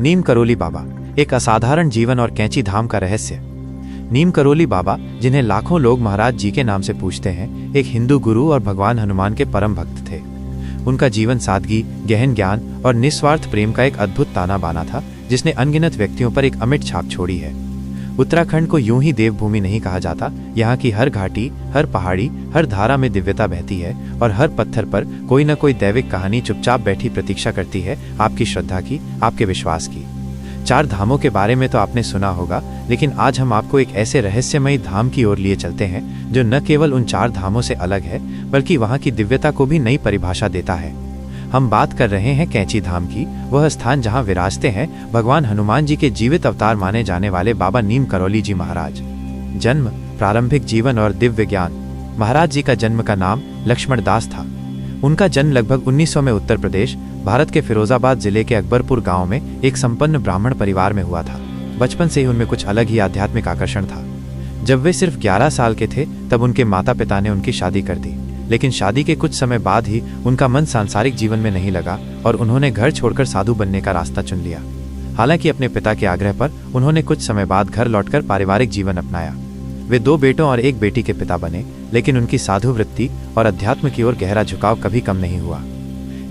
नीम करोली बाबा, एक असाधारण जीवन और कैंची धाम का रहस्य। नीम करोली बाबा, जिन्हें लाखों लोग महाराज जी के नाम से पूछते हैं, एक हिंदू गुरु और भगवान हनुमान के परम भक्त थे। उनका जीवन सादगी, गहन ज्ञान और निस्वार्थ प्रेम का एक अद्भुत ताना बाना था, जिसने अनगिनत व्यक्तियों पर एक अमिट छाप छोड़ी है। उत्तराखंड को यूं ही देवभूमि नहीं कहा जाता। यहाँ की हर घाटी, हर पहाड़ी, हर धारा में दिव्यता बहती है और हर पत्थर पर कोई न कोई दैविक कहानी चुपचाप बैठी प्रतीक्षा करती है आपकी श्रद्धा की, आपके विश्वास की। 4 धामों के बारे में तो आपने सुना होगा, लेकिन आज हम आपको एक ऐसे रहस्यमयी धाम की ओर लिए चलते हैं जो न केवल उन 4 धामों से अलग है, बल्कि वहाँ की दिव्यता को भी नई परिभाषा देता है। हम बात कर रहे हैं कैंची धाम की, वह स्थान जहाँ विराजते हैं भगवान हनुमान जी के जीवित अवतार माने जाने वाले बाबा नीम करोली जी महाराज। जन्म, प्रारंभिक जीवन और दिव्य ज्ञान। महाराज जी का जन्म का नाम लक्ष्मण दास था। उनका जन्म लगभग 1900 में उत्तर प्रदेश, भारत के फिरोजाबाद जिले के अकबरपुर गांव में एक संपन्न ब्राह्मण परिवार में हुआ था। बचपन से ही उनमें कुछ अलग ही आध्यात्मिक आकर्षण था। जब वे सिर्फ 11 साल के थे तब उनके माता पिता ने उनकी शादी कर दी, लेकिन शादी के कुछ समय बाद ही उनका मन सांसारिक जीवन में नहीं लगा और उन्होंने घर छोड़कर साधु बनने का रास्ता चुन लिया। हालांकि अपने पिता के आग्रह पर उन्होंने कुछ समय बाद घर लौटकर पारिवारिक जीवन अपनाया। वे 2 बेटों और 1 बेटी के पिता बने, लेकिन उनकी साधु वृत्ति और अध्यात्म की ओर गहरा झुकाव कभी कम नहीं हुआ।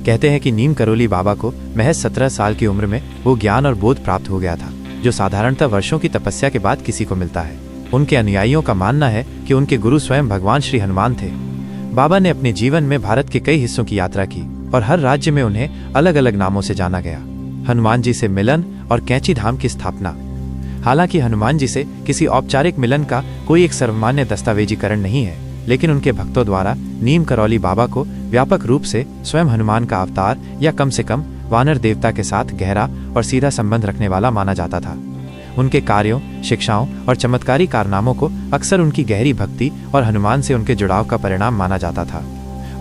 कहते हैं कि नीम करोली बाबा को महज 17 साल की उम्र में वो ज्ञान और बोध प्राप्त हो गया था, जो साधारणतः वर्षों की तपस्या के बाद किसी को मिलता है। उनके अनुयायियों का मानना है कि उनके गुरु स्वयं भगवान श्री हनुमान थे। बाबा ने अपने जीवन में भारत के कई हिस्सों की यात्रा की और हर राज्य में उन्हें अलग अलग नामों से जाना गया। हनुमान जी से मिलन और कैंची धाम की स्थापना। हालांकि हनुमान जी से किसी औपचारिक मिलन का कोई एक सर्वमान्य दस्तावेजीकरण नहीं है, लेकिन उनके भक्तों द्वारा नीम करोली बाबा को व्यापक रूप से स्वयं हनुमान का अवतार या कम से कम वानर देवता के साथ गहरा और सीधा संबंध रखने वाला माना जाता था। उनके कार्यों, शिक्षाओं और चमत्कारी कारनामों को अक्सर उनकी गहरी भक्ति और हनुमान से उनके जुड़ाव का परिणाम माना जाता था।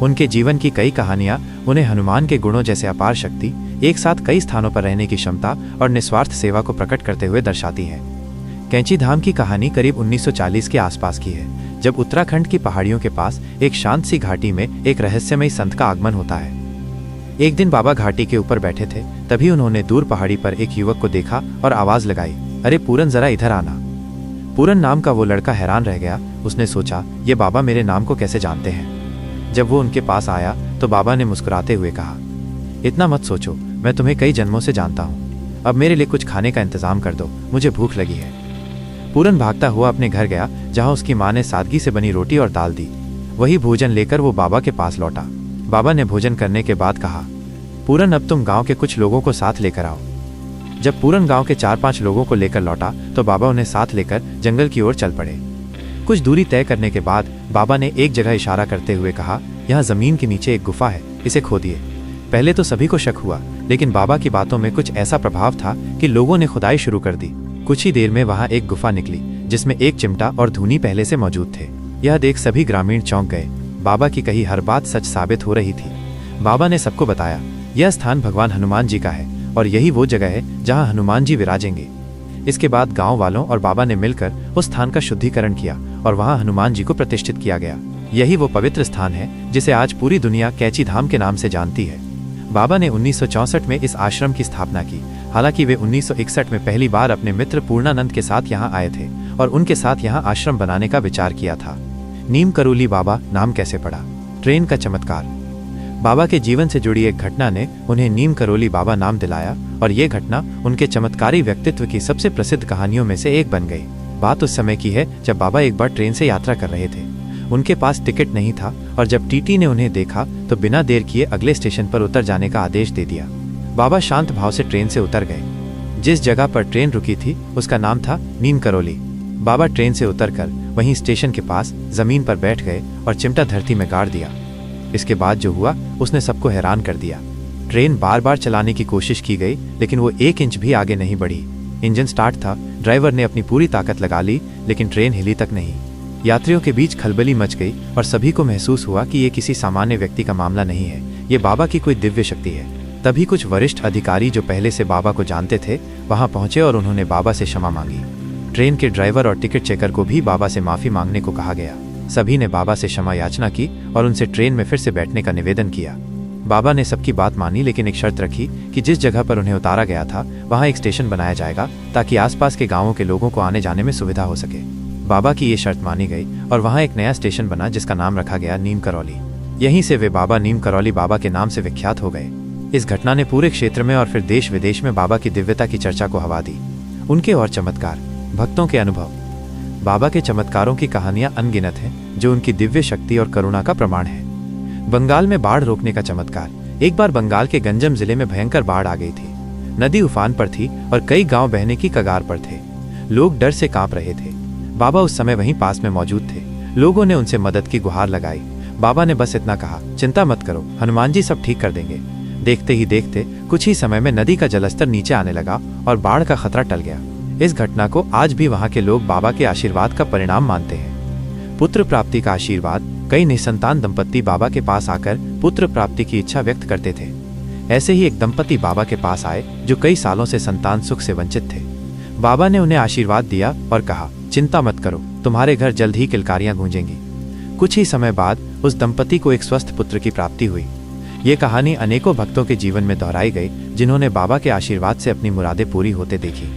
उनके जीवन की कई कहानियां उन्हें हनुमान के गुणों जैसे अपार शक्ति, एक साथ कई स्थानों पर रहने की क्षमता और निस्वार्थ सेवा को प्रकट करते हुए दर्शाती है। कैंची धाम की कहानी करीब 1940 के आसपास की है, जब उत्तराखंड की पहाड़ियों के पास एक शांत सी घाटी में एक रहस्यमयी संत का आगमन होता है। एक दिन बाबा घाटी के ऊपर बैठे थे, तभी उन्होंने दूर पहाड़ी पर एक युवक को देखा और आवाज लगाई, अरे पूरन, जरा इधर आना। पूरन नाम का वो लड़का हैरान रह गया। उसने सोचा, ये बाबा मेरे नाम को कैसे जानते हैं। जब वो उनके पास आया तो बाबा ने मुस्कुराते हुए कहा, इतना मत सोचो, मैं तुम्हें कई जन्मों से जानता हूँ। अब मेरे लिए कुछ खाने का इंतजाम कर दो, मुझे भूख लगी है। पूरन भागता हुआ अपने घर गया, जहाँ उसकी माँ ने सादगी से बनी रोटी और दाल दी। वही भोजन लेकर वो बाबा के पास लौटा। बाबा ने भोजन करने के बाद कहा, पूरन, अब तुम गाँव के कुछ लोगों को साथ लेकर आओ। जब पूरन गांव के 4-5 लोगों को लेकर लौटा तो बाबा उन्हें साथ लेकर जंगल की ओर चल पड़े। कुछ दूरी तय करने के बाद बाबा ने एक जगह इशारा करते हुए कहा, यहाँ जमीन के नीचे एक गुफा है, इसे खोदिए। पहले तो सभी को शक हुआ, लेकिन बाबा की बातों में कुछ ऐसा प्रभाव था कि लोगों ने खुदाई शुरू कर दी। कुछ ही देर में वहाँ एक गुफा निकली, जिसमें एक चिमटा और धूनी पहले से मौजूद थे। यह देख सभी ग्रामीण चौंक गए। बाबा की कही हर बात सच साबित हो रही थी। बाबा ने सबको बताया, यह स्थान भगवान हनुमान जी का है और यही वो जगह है जहां हनुमान जी विराजेंगे। इसके बाद गांव वालों और बाबा ने मिलकर उस स्थान का शुद्धिकरण किया और वहां हनुमान जी को प्रतिष्ठित किया गया। यही वो पवित्र स्थान है जिसे आज पूरी दुनिया कैंची धाम के नाम से जानती है। बाबा ने 1964 में इस आश्रम की स्थापना की। हालांकि वे 1961 में पहली बार अपने मित्र पूर्णानंद के साथ यहाँ आए थे और उनके साथ यहाँ आश्रम बनाने का विचार किया था। नीम करोली बाबा नाम कैसे पड़ा? ट्रेन का चमत्कार। बाबा के जीवन से जुड़ी एक घटना ने उन्हें नीम करोली बाबा नाम दिलाया और ये घटना उनके चमत्कारी व्यक्तित्व की सबसे प्रसिद्ध कहानियों में से एक बन गई। बात उस समय की है जब बाबा एक बार ट्रेन से यात्रा कर रहे थे। उनके पास टिकट नहीं था और जब टीटी ने उन्हें देखा तो बिना देर किए अगले स्टेशन पर उतर जाने का आदेश दे दिया। बाबा शांत भाव से ट्रेन से उतर गए। जिस जगह पर ट्रेन रुकी थी उसका नाम था नीम करोली। बाबा ट्रेन से उतरकर वहीं स्टेशन के पास जमीन पर बैठ गए और चिमटा धरती में गाड़ दिया। इसके बाद जो हुआ उसने सबको हैरान कर दिया। ट्रेन बार बार चलाने की कोशिश की गई, लेकिन वो 1 इंच भी आगे नहीं बढ़ी। इंजन स्टार्ट था, ड्राइवर ने अपनी पूरी ताकत लगा ली, लेकिन ट्रेन हिली तक नहीं। यात्रियों के बीच खलबली मच गई और सभी को महसूस हुआ कि ये किसी सामान्य व्यक्ति का मामला नहीं है, ये बाबा की कोई दिव्य शक्ति है। तभी कुछ वरिष्ठ अधिकारी जो पहले से बाबा को जानते थे वहां पहुंचे और उन्होंने बाबा से क्षमा मांगी। ट्रेन के ड्राइवर और टिकट चेकर को भी बाबा से माफी मांगने को कहा गया। सभी ने बाबा से क्षमा याचना की और उनसे ट्रेन में फिर से बैठने का निवेदन किया। बाबा ने सबकी बात मानी, लेकिन एक शर्त रखी कि जिस जगह पर उन्हें उतारा गया था वहां एक स्टेशन बनाया जाएगा ताकि आसपास के गांवों के लोगों को आने जाने में सुविधा हो सके। बाबा की ये शर्त मानी गई और वहां एक नया स्टेशन बना जिसका नाम रखा गया नीम करौली। यहीं से वे बाबा नीम करौली बाबा के नाम से विख्यात हो गए। इस घटना ने पूरे क्षेत्र में और फिर देश विदेश में बाबा की दिव्यता की चर्चा को हवा दी। उनके और चमत्कार, भक्तों के अनुभव। बाबा के चमत्कारों की कहानियां अनगिनत हैं जो उनकी दिव्य शक्ति और करुणा का प्रमाण है। बंगाल में बाढ़ रोकने का चमत्कार। एक बार बंगाल के गंजम जिले में भयंकर बाढ़ आ गई थी। नदी उफान पर थी और कई गांव बहने की कगार पर थे। लोग डर से कांप रहे थे। बाबा उस समय वहीं पास में मौजूद थे। लोगों ने उनसे मदद की गुहार लगाई। बाबा ने बस इतना कहा, चिंता मत करो, हनुमान जी सब ठीक कर देंगे। देखते ही देखते कुछ ही समय में नदी का जलस्तर नीचे आने लगा और बाढ़ का खतरा टल गया। इस घटना को आज भी वहां के लोग बाबा के आशीर्वाद का परिणाम मानते हैं। पुत्र प्राप्ति का आशीर्वाद। कई निसंतान दंपत्ति बाबा के पास आकर पुत्र प्राप्ति की इच्छा व्यक्त करते थे। ऐसे ही एक दंपत्ति बाबा के पास आए जो कई सालों से संतान सुख से वंचित थे। बाबा ने उन्हें आशीर्वाद दिया और कहा, चिंता मत करो, तुम्हारे घर जल्द ही किलकारियां गूंजेंगी। कुछ ही समय बाद उस दंपत्ति को एक स्वस्थ पुत्र की प्राप्ति हुई। ये कहानी अनेकों भक्तों के जीवन में दोहराई गई जिन्होंने बाबा के आशीर्वाद से अपनी मुरादें पूरी होते देखी।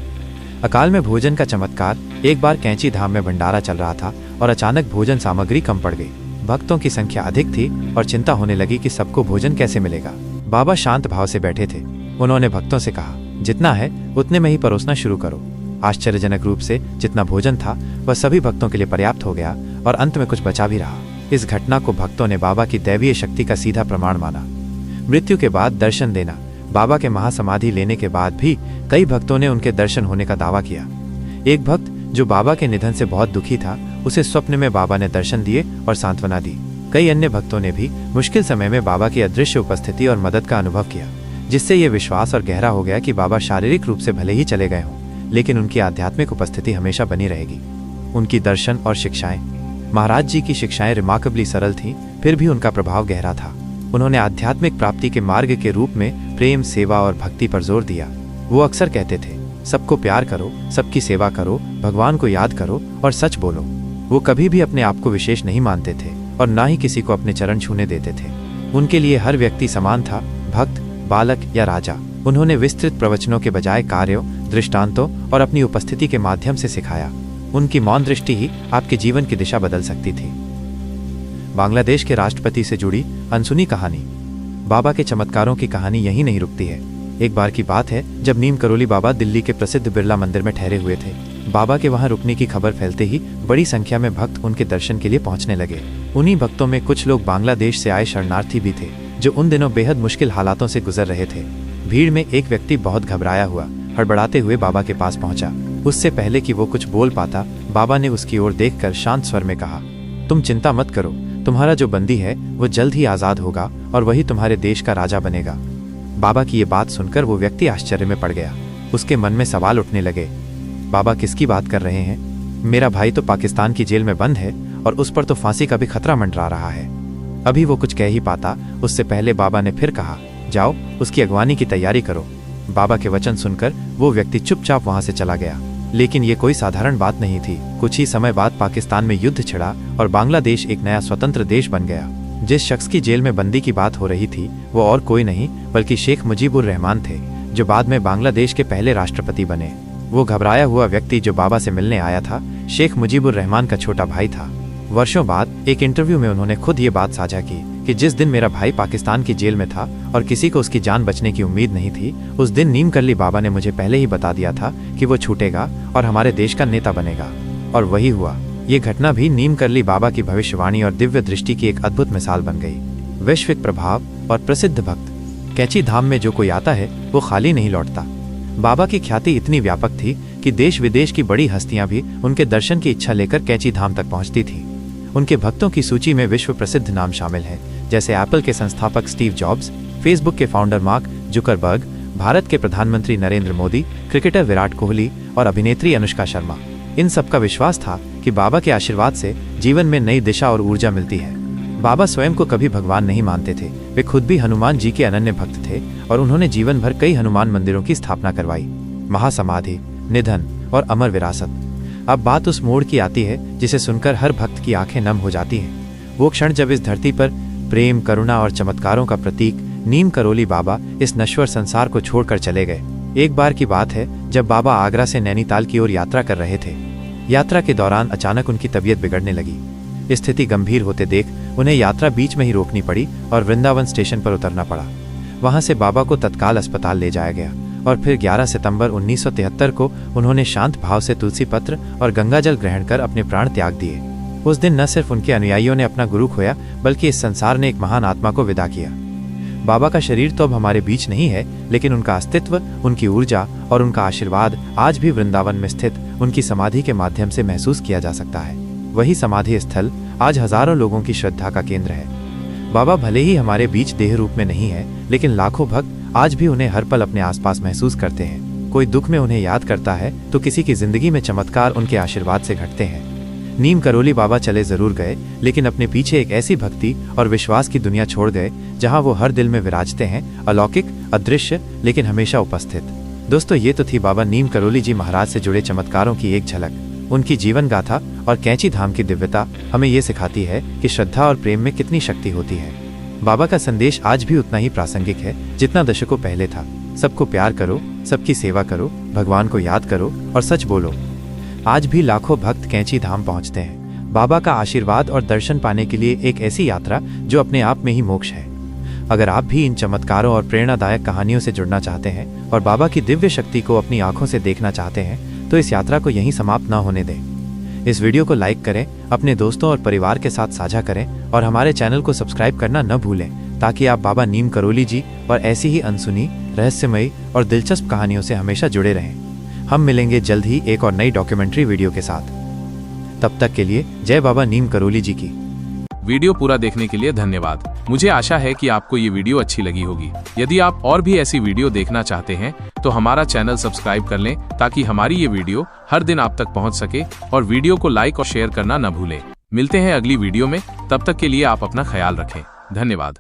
अकाल में भोजन का चमत्कार। एक बार कैंची धाम में भंडारा चल रहा था और अचानक भोजन सामग्री कम पड़ गई। भक्तों की संख्या अधिक थी और चिंता होने लगी कि सबको भोजन कैसे मिलेगा। बाबा शांत भाव से बैठे थे। उन्होंने भक्तों से कहा, जितना है उतने में ही परोसना शुरू करो। आश्चर्यजनक रूप से जितना भोजन था वह सभी भक्तों के लिए पर्याप्त हो गया और अंत में कुछ बचा भी रहा। इस घटना को भक्तों ने बाबा की दैवीय शक्ति का सीधा प्रमाण माना। मृत्यु के बाद दर्शन देना। बाबा के महासमाधि लेने के बाद भी कई भक्तों ने उनके दर्शन होने का दावा किया। एक भक्त जो बाबा के निधन से बहुत दुखी था, उसे स्वप्न में बाबा ने दर्शन दिए और सांत्वना दी। कई अन्य भक्तों ने भी मुश्किल समय में बाबा की अदृश्य उपस्थिति और मदद का अनुभव किया, जिससे ये विश्वास और गहरा हो गया कि बाबा शारीरिक रूप से भले ही चले गए हों, लेकिन उनकी आध्यात्मिक उपस्थिति हमेशा बनी रहेगी। उनकी दर्शन और शिक्षाएं। महाराज जी की शिक्षाएं रिमार्केबली सरल थीं, फिर भी उनका प्रभाव गहरा था। उन्होंने आध्यात्मिक प्राप्ति के मार्ग के रूप में प्रेम, सेवा और भक्ति पर जोर दिया। वो अक्सर कहते थे, सबको प्यार करो, सबकी सेवा करो, भगवान को याद करो और सच बोलो। वो कभी भी अपने आप को विशेष नहीं मानते थे और ना ही किसी को अपने चरण छूने देते थे। उनके लिए हर व्यक्ति समान था, भक्त, बालक या राजा। उन्होंने विस्तृत प्रवचनों के बजाय कार्यों, दृष्टांतों और अपनी उपस्थिति के माध्यम से सिखाया। उनकी मौन दृष्टि ही आपके जीवन की दिशा बदल सकती थी। बांग्लादेश के राष्ट्रपति से जुड़ी अनसुनी कहानी। बाबा के चमत्कारों की कहानी यहीं नहीं रुकती है। एक बार की बात है जब नीम करौली बाबा दिल्ली के प्रसिद्ध बिरला मंदिर में ठहरे हुए थे। बाबा के वहां रुकने की खबर फैलते ही बड़ी संख्या में भक्त उनके दर्शन के लिए पहुंचने लगे। उन्हीं भक्तों में कुछ लोग बांग्लादेश से आए शरणार्थी भी थे जो उन दिनों बेहद मुश्किल हालातों से गुजर रहे थे। भीड़ में एक व्यक्ति बहुत घबराया हुआ हड़बड़ाते हुए बाबा के पास पहुंचा। उससे पहले कि वो कुछ बोल पाता, बाबा ने उसकी ओर देखकर शांत स्वर में कहा, तुम चिंता मत करो, तुम्हारा जो बंदी है वो जल्द ही आजाद होगा और वही तुम्हारे देश का राजा बनेगा। बाबा की ये बात सुनकर वो व्यक्ति आश्चर्य में पड़ गया। उसके मन में सवाल उठने लगे, बाबा किसकी बात कर रहे हैं? मेरा भाई तो पाकिस्तान की जेल में बंद है और उस पर तो फांसी का भी खतरा मंडरा रहा है। अभी वो कुछ कह ही पाता, उससे पहले बाबा ने फिर कहा, जाओ उसकी अगवानी की तैयारी करो। बाबा के वचन सुनकर वो व्यक्ति चुपचाप वहां से चला गया। लेकिन ये कोई साधारण बात नहीं थी। कुछ ही समय बाद पाकिस्तान में युद्ध छिड़ा और बांग्लादेश एक नया स्वतंत्र देश बन गया। जिस शख्स की जेल में बंदी की बात हो रही थी वो और कोई नहीं बल्कि शेख मुजीबुर रहमान थे, जो बाद में बांग्लादेश के पहले राष्ट्रपति बने। वो घबराया हुआ व्यक्ति जो बाबा से मिलने आया था, शेख मुजीबुर रहमान का छोटा भाई था। वर्षों बाद एक इंटरव्यू में उन्होंने खुद ये बात साझा की कि जिस दिन मेरा भाई पाकिस्तान की जेल में था और किसी को उसकी जान बचने की उम्मीद नहीं थी, उस दिन नीम करौली बाबा ने मुझे पहले ही बता दिया था कि वो छूटेगा और हमारे देश का नेता बनेगा। और वही हुआ। ये घटना भी नीम करौली बाबा की भविष्यवाणी और दिव्य दृष्टि की एक अद्भुत मिसाल बन गई। वैश्विक प्रभाव और प्रसिद्ध भक्त। कैंची धाम में जो कोई आता है वो खाली नहीं लौटता। बाबा की ख्याति इतनी व्यापक थी कि देश विदेश की बड़ी हस्तियां भी उनके दर्शन की इच्छा लेकर कैंची धाम तक पहुंचती थी। उनके भक्तों की सूची में विश्व प्रसिद्ध नाम शामिल है, जैसे एप्पल के संस्थापक स्टीव जॉब्स, फेसबुक के फाउंडर मार्क जुकरबर्ग, भारत के प्रधानमंत्री नरेंद्र मोदी, क्रिकेटर विराट कोहली और अभिनेत्री अनुष्का शर्मा। इन सबका विश्वास था कि बाबा के आशीर्वाद से जीवन में नई दिशा और ऊर्जा मिलती है। बाबा स्वयं को कभी भगवान नहीं मानते थे। वे खुद भी हनुमान जी के अनन्य भक्त थे और उन्होंने जीवन भर कई हनुमान मंदिरों की स्थापना करवाई। महासमाधि, निधन और अमर विरासत। अब बात उस मोड़ की आती है जिसे सुनकर हर भक्त की आंखें नम हो जाती हैं। वो क्षण जब इस धरती पर प्रेम, करुणा और चमत्कारों का प्रतीक नीम करोली बाबा इस नश्वर संसार को छोड़कर चले गए। एक बार की बात है जब बाबा आगरा से नैनीताल की ओर यात्रा कर रहे थे। यात्रा के दौरान अचानक उनकी तबीयत बिगड़ने लगी। स्थिति गंभीर होते देख उन्हें यात्रा बीच में ही रोकनी पड़ी और वृंदावन स्टेशन पर उतरना पड़ा। वहां से बाबा को तत्काल अस्पताल ले जाया गया और फिर 11 सितंबर 1973 को उन्होंने शांत भाव से तुलसी पत्र और गंगाजल ग्रहण कर अपने प्राण त्याग दिए। उस दिन न सिर्फ उनके अनुयायियों ने अपना गुरु खोया, बल्कि इस संसार ने एक महान आत्मा को विदा किया। बाबा का शरीर तो अब हमारे बीच नहीं है, लेकिन उनका अस्तित्व, उनकी ऊर्जा और उनका आशीर्वाद आज भी वृंदावन में स्थित उनकी समाधि के माध्यम से महसूस किया जा सकता है। वही समाधि स्थल आज हजारों लोगों की श्रद्धा का केंद्र है। बाबा भले ही हमारे बीच देह रूप में नहीं है, लेकिन लाखों भक्त आज भी उन्हें हर पल अपने आसपास महसूस करते हैं। कोई दुख में उन्हें याद करता है तो किसी की जिंदगी में चमत्कार उनके आशीर्वाद से घटते हैं। नीम करोली बाबा चले जरूर गए, लेकिन अपने पीछे एक ऐसी भक्ति और विश्वास की दुनिया छोड़ गए जहां वो हर दिल में विराजते हैं, अलौकिक, अदृश्य, लेकिन हमेशा उपस्थित। दोस्तों, ये तो थी बाबा नीम करोली जी महाराज से जुड़े चमत्कारों की एक झलक। उनकी जीवन गाथा और कैंची धाम की दिव्यता हमें ये सिखाती है कि श्रद्धा और प्रेम में कितनी शक्ति होती है। बाबा का संदेश आज भी उतना ही प्रासंगिक है जितना दशकों पहले था। सबको प्यार करो, सबकी सेवा करो, भगवान को याद करो और सच बोलो। आज भी लाखों भक्त कैंची धाम पहुंचते हैं, बाबा का आशीर्वाद और दर्शन पाने के लिए एक ऐसी यात्रा जो अपने आप में ही मोक्ष है। अगर आप भी इन चमत्कारों और प्रेरणादायक कहानियों से जुड़ना चाहते हैं और बाबा की दिव्य शक्ति को अपनी आंखों से देखना चाहते हैं, तो इस यात्रा को यहीं समाप्त न होने दें। इस वीडियो को लाइक करें, अपने दोस्तों और परिवार के साथ साझा करें और हमारे चैनल को सब्सक्राइब करना न भूलें, ताकि आप बाबा नीम करोली जी और ऐसी ही अनसुनी, रहस्यमयी और दिलचस्प कहानियों से हमेशा जुड़े रहें। हम मिलेंगे जल्द ही एक और नई डॉक्यूमेंट्री वीडियो के साथ। तब तक के लिए जय बाबा नीम करोली जी की। वीडियो पूरा देखने के लिए धन्यवाद। मुझे आशा है कि आपको ये वीडियो अच्छी लगी होगी। यदि आप और भी ऐसी वीडियो देखना चाहते हैं तो हमारा चैनल सब्सक्राइब कर लें, ताकि हमारी ये वीडियो हर दिन आप तक पहुंच सके। और वीडियो को लाइक और शेयर करना न भूलें। मिलते हैं अगली वीडियो में, तब तक के लिए आप अपना ख्याल रखें। धन्यवाद।